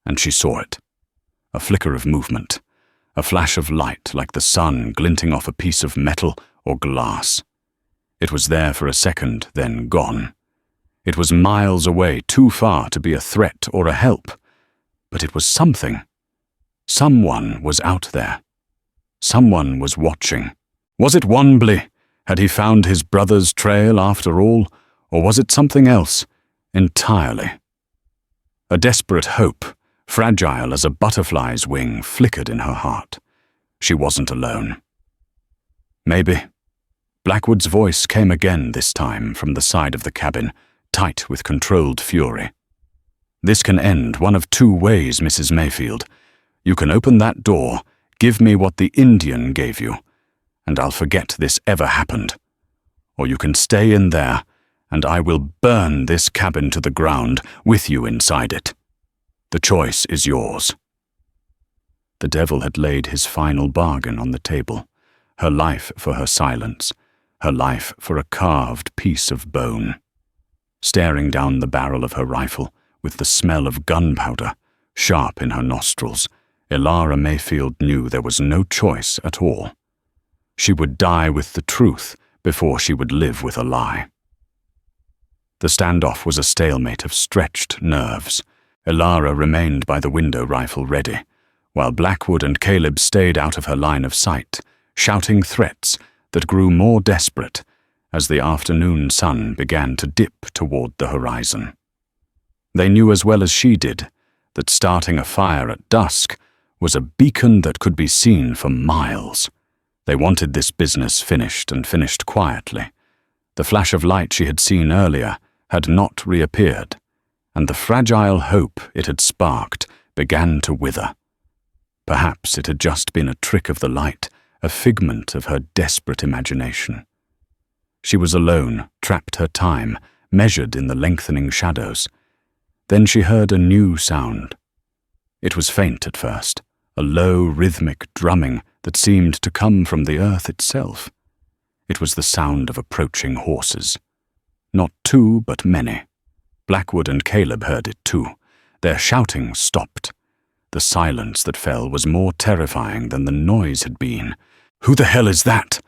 and she saw it. A flicker of movement, a flash of light like the sun glinting off a piece of metal or glass. It was there for a second, then gone. It was miles away, too far to be a threat or a help. But it was something. Someone was out there. Someone was watching. Was it Wanbley? Had he found his brother's trail after all, or was it something else entirely? A desperate hope, fragile as a butterfly's wing, flickered in her heart. She wasn't alone. Maybe. Blackwood's voice came again this time from the side of the cabin, tight with controlled fury. This can end one of two ways, Mrs. Mayfield. You can open that door, give me what the Indian gave you, and I'll forget this ever happened. Or you can stay in there, and I will burn this cabin to the ground with you inside it. The choice is yours. The devil had laid his final bargain on the table, her life for her silence, her life for a carved piece of bone. Staring down the barrel of her rifle, with the smell of gunpowder sharp in her nostrils, Elara Mayfield knew there was no choice at all. She would die with the truth before she would live with a lie. The standoff was a stalemate of stretched nerves. Elara remained by the window rifle ready, while Blackwood and Caleb stayed out of her line of sight, shouting threats that grew more desperate as the afternoon sun began to dip toward the horizon. They knew as well as she did that starting a fire at dusk was a beacon that could be seen for miles. They wanted this business finished and finished quietly. The flash of light she had seen earlier had not reappeared, and the fragile hope it had sparked began to wither. Perhaps it had just been a trick of the light, a figment of her desperate imagination. She was alone, trapped her time, measured in the lengthening shadows. Then she heard a new sound. It was faint at first, a low, rhythmic drumming that seemed to come from the earth itself. It was the sound of approaching horses. Not two, but many. Blackwood and Caleb heard it too. Their shouting stopped. The silence that fell was more terrifying than the noise had been. "Who the hell is that?"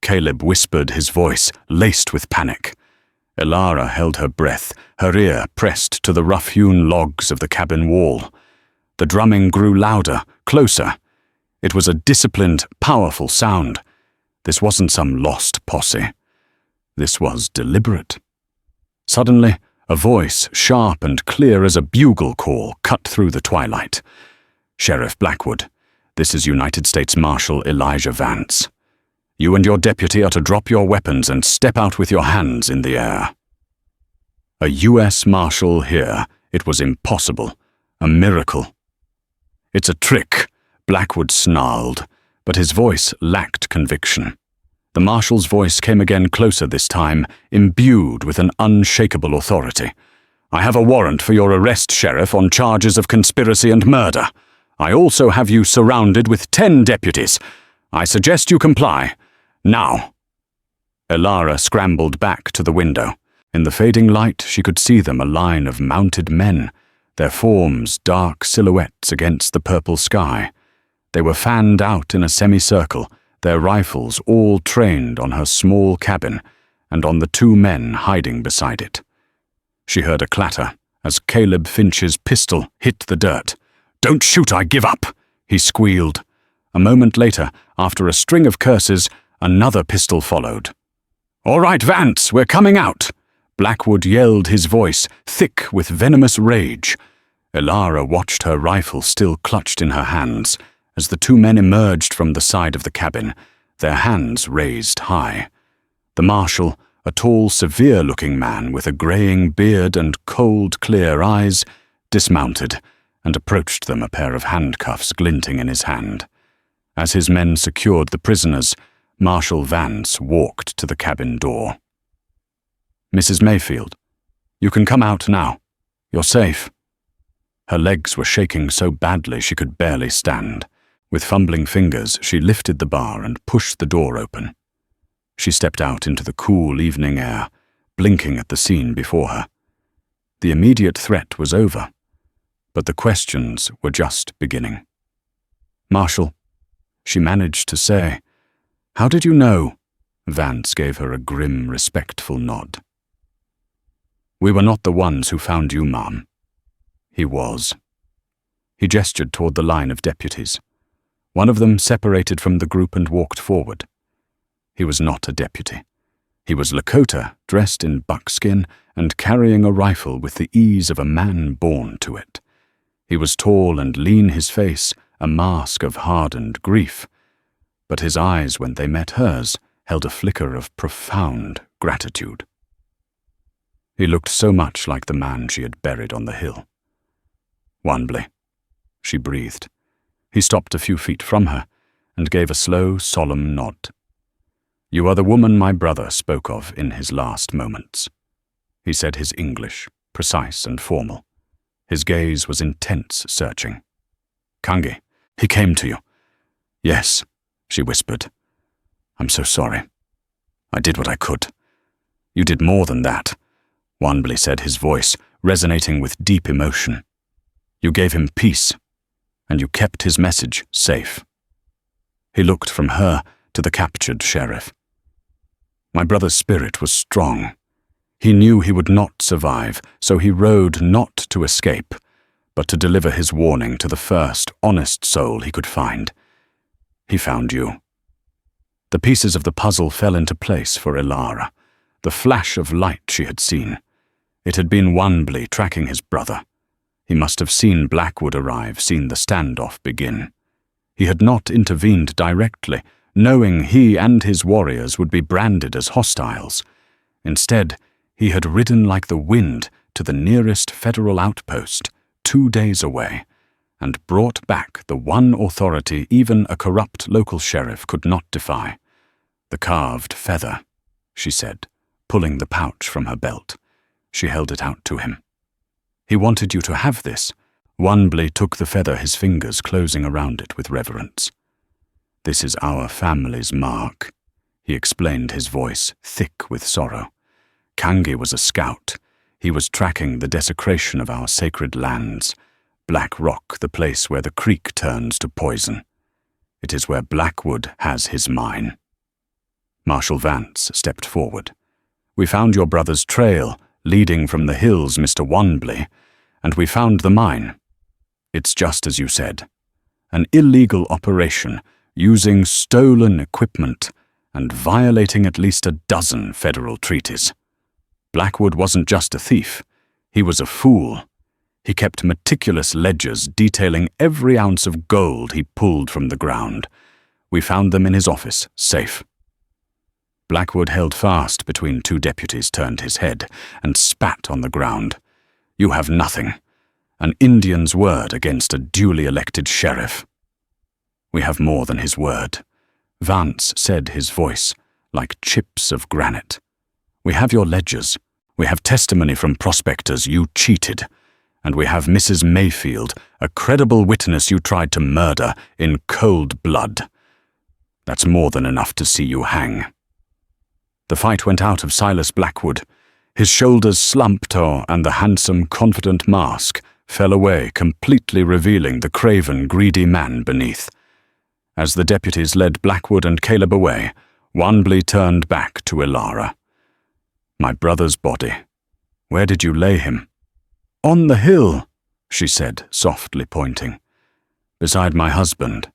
Caleb whispered, his voice laced with panic. Elara held her breath, her ear pressed to the rough-hewn logs of the cabin wall. The drumming grew louder, closer. It was a disciplined, powerful sound. This wasn't some lost posse. This was deliberate. Suddenly, a voice, sharp and clear as a bugle call, cut through the twilight. "Sheriff Blackwood, this is United States Marshal Elijah Vance. You and your deputy are to drop your weapons and step out with your hands in the air." A U.S. Marshal here. It was impossible. A miracle. "It's a trick," Blackwood snarled, but his voice lacked conviction. The Marshal's voice came again, closer this time, imbued with an unshakable authority. "I have a warrant for your arrest, Sheriff, on charges of conspiracy and murder. I also have you surrounded with 10 deputies. I suggest you comply. Now." Elara scrambled back to the window. In the fading light, she could see them, a line of mounted men, their forms dark silhouettes against the purple sky. They were fanned out in a semicircle, their rifles all trained on her small cabin and on the 2 men hiding beside it. She heard a clatter as Caleb Finch's pistol hit the dirt. "Don't shoot, I give up," he squealed. A moment later, after a string of curses, another pistol followed. "All right, Vance, we're coming out," Blackwood yelled, his voice thick with venomous rage. Elara watched her rifle still clutched in her hands as the 2 men emerged from the side of the cabin, their hands raised high. The Marshal, a tall, severe-looking man with a greying beard and cold, clear eyes, dismounted and approached them, a pair of handcuffs glinting in his hand. As his men secured the prisoners, Marshal Vance walked to the cabin door. "Mrs. Mayfield, you can come out now. You're safe." Her legs were shaking so badly she could barely stand. With fumbling fingers, she lifted the bar and pushed the door open. She stepped out into the cool evening air, blinking at the scene before her. The immediate threat was over, but the questions were just beginning. "Marshal," she managed to say. "How did you know?" Vance gave her a grim, respectful nod. "We were not the ones who found you, ma'am." He was. He gestured toward the line of deputies. One of them separated from the group and walked forward. He was not a deputy. He was Lakota, dressed in buckskin and carrying a rifle with the ease of a man born to it. He was tall and lean, his face a mask of hardened grief, but his eyes, when they met hers, held a flicker of profound gratitude. He looked so much like the man she had buried on the hill. "Wanbley," she breathed. He stopped a few feet from her and gave a slow, solemn nod. "You are the woman my brother spoke of in his last moments." He said his English, precise and formal. His gaze was intense, searching. "Kangi, he came to you." "Yes," she whispered. "I'm so sorry. I did what I could." "You did more than that," Wanbley said, his voice resonating with deep emotion. "You gave him peace, and you kept his message safe." He looked from her to the captured sheriff. "My brother's spirit was strong. He knew he would not survive, so he rode not to escape, but to deliver his warning to the first honest soul he could find. He found you." The pieces of the puzzle fell into place for Ilara, the flash of light she had seen. It had been Wanbley tracking his brother. He must have seen Blackwood arrive, seen the standoff begin. He had not intervened directly, knowing he and his warriors would be branded as hostiles. Instead, he had ridden like the wind to the nearest federal outpost, 2 days away, and brought back the one authority even a corrupt local sheriff could not defy. "The carved feather," she said, pulling the pouch from her belt. She held it out to him. "He wanted you to have this." Wanbley took the feather, his fingers closing around it with reverence. "This is our family's mark," he explained, his voice thick with sorrow. "Kangi was a scout. He was tracking the desecration of our sacred lands. Black Rock, the place where the creek turns to poison. It is where Blackwood has his mine." Marshal Vance stepped forward. "We found your brother's trail leading from the hills, Mr. Wanbley, and we found the mine. It's just as you said. An illegal operation, using stolen equipment and violating at least a dozen federal treaties. Blackwood wasn't just a thief. He was a fool. He kept meticulous ledgers detailing every ounce of gold he pulled from the ground. We found them in his office, safe." Blackwood held fast between 2 deputies, turned his head, and spat on the ground. "You have nothing. An Indian's word against a duly elected sheriff." "We have more than his word," Vance said, his voice like chips of granite. "We have your ledgers. We have testimony from prospectors you cheated. And we have Mrs. Mayfield, a credible witness you tried to murder in cold blood. That's more than enough to see you hang." The fight went out of Silas Blackwood. His shoulders slumped, and the handsome, confident mask fell away, completely revealing the craven, greedy man beneath. As the deputies led Blackwood and Caleb away, Wanbley turned back to Ilara. "My brother's body. Where did you lay him?" "On the hill," she said, softly pointing. "Beside my husband.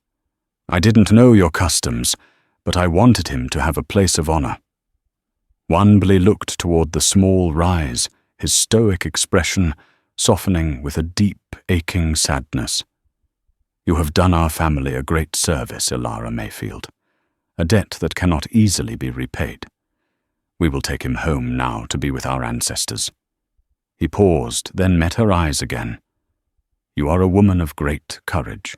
I didn't know your customs, but I wanted him to have a place of honor." Wanbley looked toward the small rise, his stoic expression softening with a deep, aching sadness. "You have done our family a great service, Ilara Mayfield, a debt that cannot easily be repaid. We will take him home now to be with our ancestors." He paused, then met her eyes again. "You are a woman of great courage.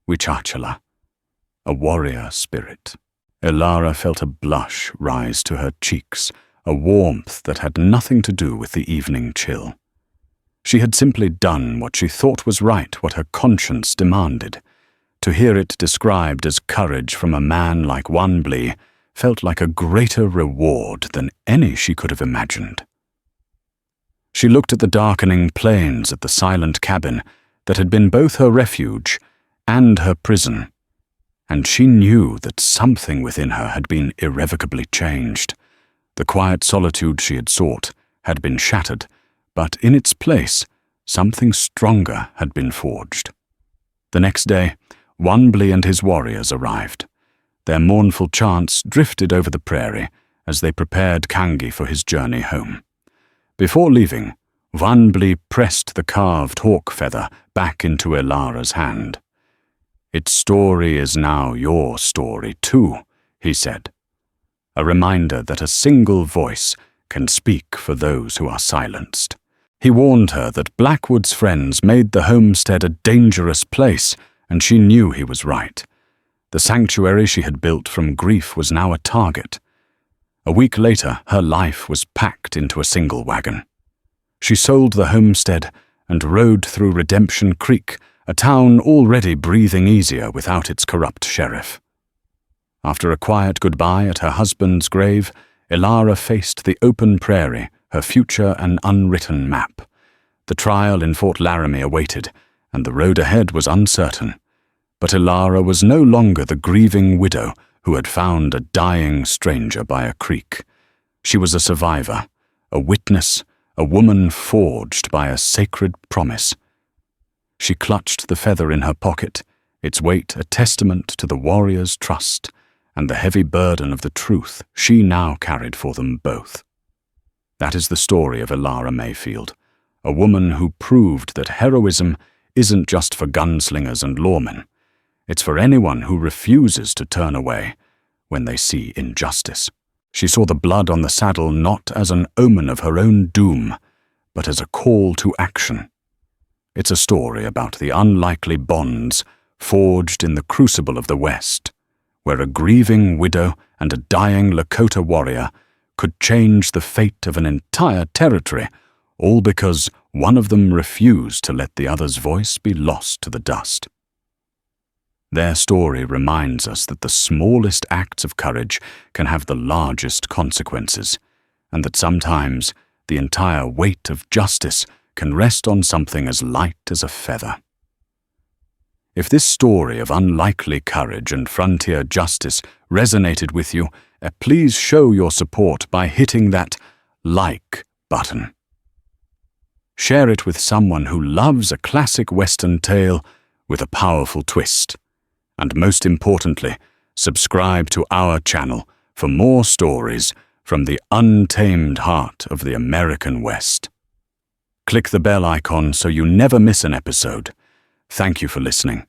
Wichachala, a warrior spirit." Ilara felt a blush rise to her cheeks, a warmth that had nothing to do with the evening chill. She had simply done what she thought was right, what her conscience demanded. To hear it described as courage from a man like Wanbley felt like a greater reward than any she could have imagined. She looked at the darkening plains, at the silent cabin that had been both her refuge and her prison, and she knew that something within her had been irrevocably changed. The quiet solitude she had sought had been shattered, but in its place, something stronger had been forged. The next day, Wanbley and his warriors arrived. Their mournful chants drifted over the prairie as they prepared Kangi for his journey home. Before leaving, Wanbli pressed the carved hawk feather back into Elara's hand. "Its story is now your story too," he said. A reminder that a single voice can speak for those who are silenced. He warned her that Blackwood's friends made the homestead a dangerous place, and she knew he was right. The sanctuary she had built from grief was now a target. A week later, her life was packed into a single wagon. She sold the homestead and rode through Redemption Creek, a town already breathing easier without its corrupt sheriff. After a quiet goodbye at her husband's grave, Elara faced the open prairie, her future an unwritten map. The trial in Fort Laramie awaited, and the road ahead was uncertain. But Elara was no longer the grieving widow who had found a dying stranger by a creek. She was a survivor, a witness, a woman forged by a sacred promise. She clutched the feather in her pocket, its weight a testament to the warrior's trust and the heavy burden of the truth she now carried for them both. That is the story of Elara Mayfield, a woman who proved that heroism isn't just for gunslingers and lawmen. It's for anyone who refuses to turn away when they see injustice. She saw the blood on the saddle not as an omen of her own doom, but as a call to action. It's a story about the unlikely bonds forged in the crucible of the West, where a grieving widow and a dying Lakota warrior could change the fate of an entire territory, all because one of them refused to let the other's voice be lost to the dust. Their story reminds us that the smallest acts of courage can have the largest consequences, and that sometimes the entire weight of justice can rest on something as light as a feather. If this story of unlikely courage and frontier justice resonated with you, please show your support by hitting that like button. Share it with someone who loves a classic Western tale with a powerful twist. And most importantly, subscribe to our channel for more stories from the untamed heart of the American West. Click the bell icon so you never miss an episode. Thank you for listening.